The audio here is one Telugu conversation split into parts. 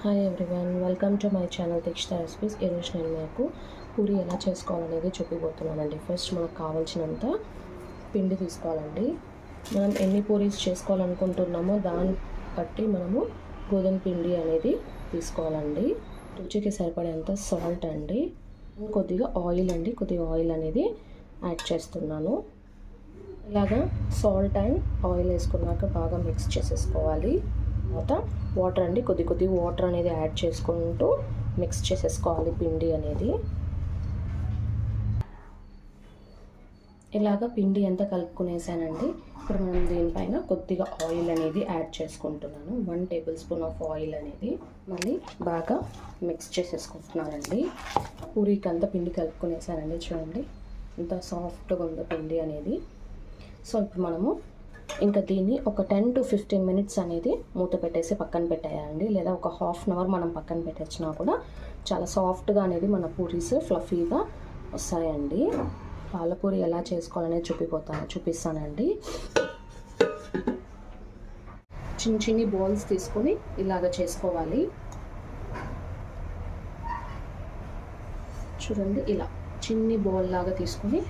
Hi everyone, welcome to my channel Dikshita recipes. ఈరోజు నేను మీకు పూరి ఎలా చేసుకోవాలనేది చూపిపోతున్నానండి. ఫస్ట్ మనకు కావాల్సినంత పిండి తీసుకోవాలండి. మనం ఎన్ని పూరీస్ చేసుకోవాలనుకుంటున్నామో దాన్ని బట్టి మనము గోధుమ పిండి అనేది తీసుకోవాలండి. రుచికి సరిపడేంత సాల్ట్ అండి, కొద్దిగా ఆయిల్ అండి, కొద్దిగా ఆయిల్ అనేది యాడ్ చేస్తున్నాను. ఇలాగా సాల్ట్ అండ్ ఆయిల్ వేసుకున్నాక బాగా మిక్స్ చేసేసుకోవాలి. తర్వాత వాటర్ అండి, కొద్ది వాటర్ అనేది యాడ్ చేసుకుంటూ మిక్స్ చేసేసుకోవాలి పిండి అనేది. ఇలాగ పిండి అంతా కలుపుకునేసానండి. ఇప్పుడు మనం దీనిపైన కొద్దిగా ఆయిల్ అనేది యాడ్ చేసుకుంటున్నాను. 1 టేబుల్ స్పూన్ ఆఫ్ ఆయిల్ అనేది మళ్ళీ బాగా మిక్స్ చేసేసుకుంటున్నానండి. పూరీకి అంతా పిండి కలుపుకునేసానండి. చూడండి ఎంత సాఫ్ట్గా ఉందో పిండి అనేది. సో ఇప్పుడు మనము ఇంకా దీన్ని ఒక 10 to 15 మినిట్స్ అనేది మూత పెట్టేసి పక్కన పెట్టేయాలండి. లేదా ఒక హాఫ్ అన్ అవర్ మనం పక్కన పెట్టేసినా కూడా చాలా సాఫ్ట్గా అనేది మన పూరీస్ ఫ్లఫీగా వస్తాయండి. పాలపూరి ఎలా చేసుకోవాలనేది చూపిస్తానండి. చిన్ని బౌల్స్ తీసుకొని ఇలాగ చేసుకోవాలి. చూడండి, ఇలా చిన్ని బౌల్ లాగా తీసుకొని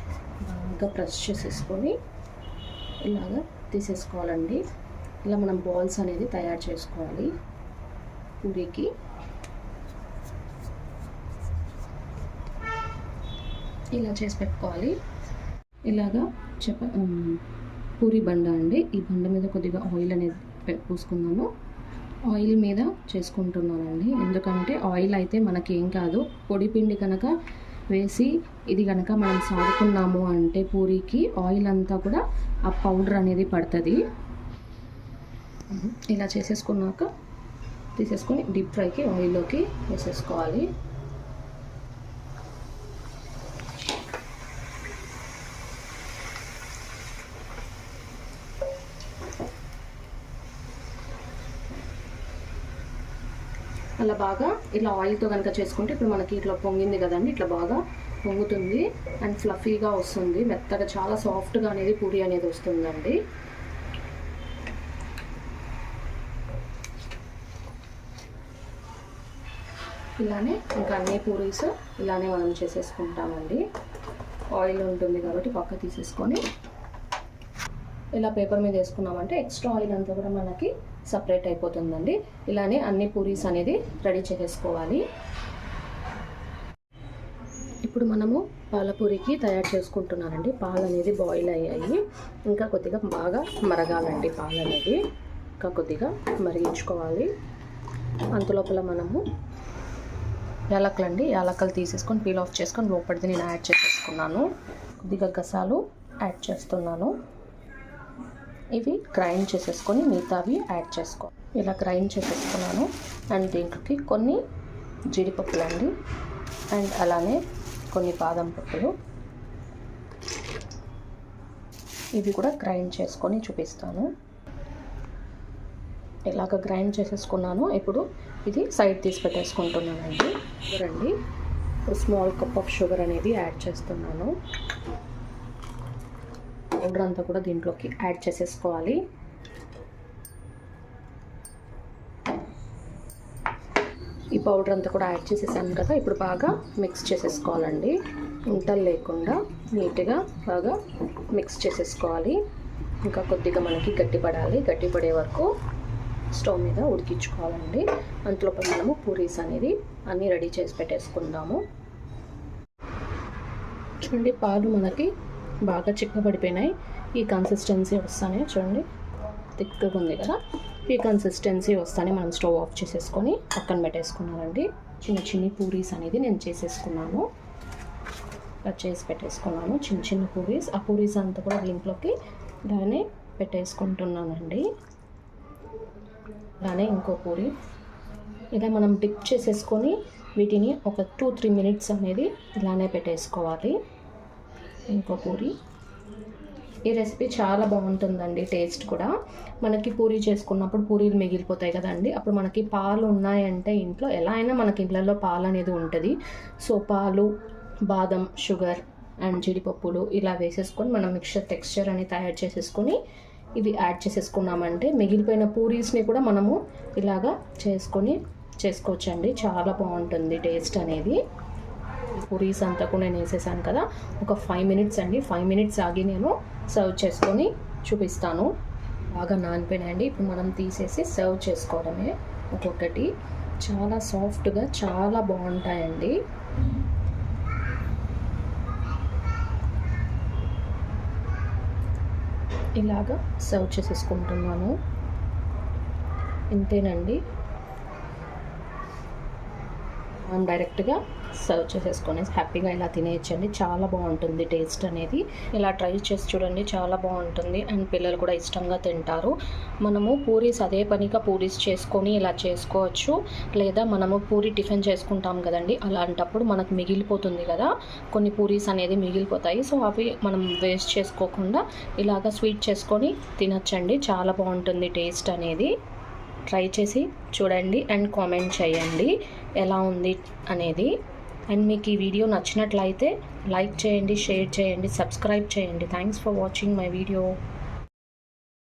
బాగా ప్రెస్ చేసేసుకొని ఇలాగా తీసేసుకోవాలండి. ఇలా మనం బాల్స్ అనేది తయారు చేసుకోవాలి పూరీకి. ఇలా చేసి పెట్టుకోవాలి. ఇలాగా పూరీ బండ అండి, ఈ బండ మీద కొద్దిగా ఆయిల్ అనేది పూసుకున్నాను. ఆయిల్ మీద చేసుకుంటున్నానండి. ఎందుకంటే ఆయిల్ అయితే మనకి ఏం కాదు, పొడి పిండి కనుక వేసి ఇది కనుక మనం సాడుకున్నాము అంటే పూరీకి ఆయిల్ అంతా కూడా ఆ పౌడర్ అనేది పడుతుంది. ఇలా చేసేసుకున్నాక తీసేసుకొని డీప్ ఫ్రైకి ఆయిల్లోకి వేసేసుకోవాలి. అలా బాగా ఇలా ఆయిల్తో కనుక చేసుకుంటే ఇప్పుడు మనకి ఇట్లా పొంగింది కదండి, ఇట్లా బాగా పొంగుతుంది అండ్ ఫ్లఫీగా వస్తుంది. మెత్తగా చాలా సాఫ్ట్గా అనేది పూరి అనేది వస్తుందండి. ఇలానే ఇంకా అన్ని పూరీస్ ఇలానే మనం చేసేసుకుంటామండి. ఆయిల్ ఉంటుంది కాబట్టి పక్క తీసేసుకొని ఇలా పేపర్ మీద వేసుకున్నామంటే ఎక్స్ట్రా ఆయిల్ అంతా కూడా మనకి సపరేట్ అయిపోతుందండి. ఇలానే అన్ని పూరీస్ అనేది రెడీ చేసేసుకోవాలి. ఇప్పుడు మనము పాలపూరికి తయారు చేసుకుంటున్నానండి. పాలు అనేది బాయిల్ అయ్యాయి, ఇంకా కొద్దిగా బాగా మరగాలండి. పాలు అనేది ఇంకా కొద్దిగా మరిగించుకోవాలి. అంతలోపల మనము యాలక్కలు తీసేసుకొని పీల్ ఆఫ్ చేసుకొని లోపలిది నేను యాడ్ చేసేసుకున్నాను. కొద్దిగా గసాలు యాడ్ చేస్తున్నాను. ఇవి గ్రైండ్ చేసేసుకొని మిగతావి యాడ్ చేసుకో. ఇలా గ్రైండ్ చేసేసుకున్నాను. అండ్ దీంట్లోకి కొన్ని జీడిపప్పులు అండి, అండ్ అలానే కొన్ని బాదం పప్పులు, ఇవి కూడా గ్రైండ్ చేసుకొని చూపిస్తాను. ఇలాగ గ్రైండ్ చేసేసుకున్నాను. ఇప్పుడు ఇది సైడ్ తీసి పెట్టేసుకుంటున్నానండి. చూడండి, స్మాల్ కప్ ఆఫ్ షుగర్ అనేది యాడ్ చేస్తున్నాను. పౌడర్ అంతా కూడా దీంట్లోకి యాడ్ చేసేసుకోవాలి. ఈ పౌడర్ అంతా కూడా యాడ్ చేసేసాను కదా, ఇప్పుడు బాగా మిక్స్ చేసేసుకోవాలండి. ఉంటలు లేకుండా నీట్గా బాగా మిక్స్ చేసేసుకోవాలి. ఇంకా కొద్దిగా మనకి గట్టిపడే వరకు స్టవ్ మీద ఉడికించుకోవాలండి. అంతలోపల మనము పూరీస్ అనేది అన్నీ రెడీ చేసి పెట్టేసుకుందాము. చూడండి, పాలు మనకి బాగా చిక్కబడిపోయినాయి. ఈ కన్సిస్టెన్సీ వస్తానే చూడండి, థిక్గా ఉంది కదా, ఈ కన్సిస్టెన్సీ వస్తానే మనం స్టవ్ ఆఫ్ చేసేసుకొని పక్కన పెట్టేసుకున్నానండి. చిన్న పూరీస్ అనేది నేను చేసేసుకున్నాను, కట్ చేసి పెట్టేసుకున్నాను చిన్న పూరీస్. ఆ పూరీస్ అంతా కూడా దీంట్లోకి దాన్ని పెట్టేసుకుంటున్నానండి. అలానే ఇంకో పూరి ఇలా మనం డిప్ చేసేసుకొని వీటిని ఒక 2-3 మినిట్స్ అనేది ఇలానే పెట్టేసుకోవాలి. ఇంకో పూరి. ఈ రెసిపీ చాలా బాగుంటుందండి, టేస్ట్ కూడా. మనకి పూరి చేసుకున్నప్పుడు పూరీలు మిగిలిపోతాయి కదండి, అప్పుడు మనకి పాలు ఉన్నాయంటే ఇంట్లో ఎలా అయినా మనకి ఇళ్ళల్లో పాలు అనేది ఉంటుంది. సో పాలు, బాదం, షుగర్ అండ్ జీడిపప్పులు ఇలా వేసేసుకొని మనం మిక్చర్ టెక్స్చర్ అని తయారు చేసేసుకొని ఇవి యాడ్ చేసేసుకున్నామంటే మిగిలిపోయిన పూరీస్ని కూడా మనము ఇలాగా చేసుకొని చేసుకోవచ్చండి. చాలా బాగుంటుంది టేస్ట్ అనేది. పూరీస్ అంతా కూడా నేను వేసేసాను కదా, ఒక 5 మినిట్స్ అండి. 5 మినిట్స్ ఆగి నేను సర్వ్ చేసుకొని చూపిస్తాను. బాగా నానిపోయినాయండి. ఇప్పుడు మనం తీసేసి సర్వ్ చేసుకోవడమే. ఒక్కొక్కటి చాలా సాఫ్ట్గా చాలా బాగుంటాయండి. ఇలాగా సర్వ్ చేసేసుకుంటున్నాను. ఇంతేనండి. మనం డైరెక్ట్గా సర్వ్ చేసేసుకొని హ్యాపీగా ఇలా తినేయచ్చండి. చాలా బాగుంటుంది టేస్ట్ అనేది. ఇలా ట్రై చేసి చూడండి, చాలా బాగుంటుంది. అండ్ పిల్లలు కూడా ఇష్టంగా తింటారు. మనము పూరీస్ అదే పనిగా పూరీస్ చేసుకొని ఇలా చేసుకోవచ్చు. లేదా మనము పూరీ టిఫిన్ చేసుకుంటాం కదండి, అలాంటప్పుడు మనకు మిగిలిపోతుంది కదా, కొన్ని పూరీస్ అనేది మిగిలిపోతాయి. సో అవి మనం వేస్ట్ చేసుకోకుండా ఇలాగ స్వీట్ చేసుకొని తినచ్చండి. చాలా బాగుంటుంది టేస్ట్ అనేది. ట్రై చేసి చూడండి అండ్ కామెంట్ చేయండి ఎలా ఉంది అనేది. అండ్ మీకు ఈ వీడియో నచ్చినట్లయితే లైక్ చేయండి, షేర్ చేయండి, సబ్స్క్రైబ్ చేయండి. Thanks for watching my video.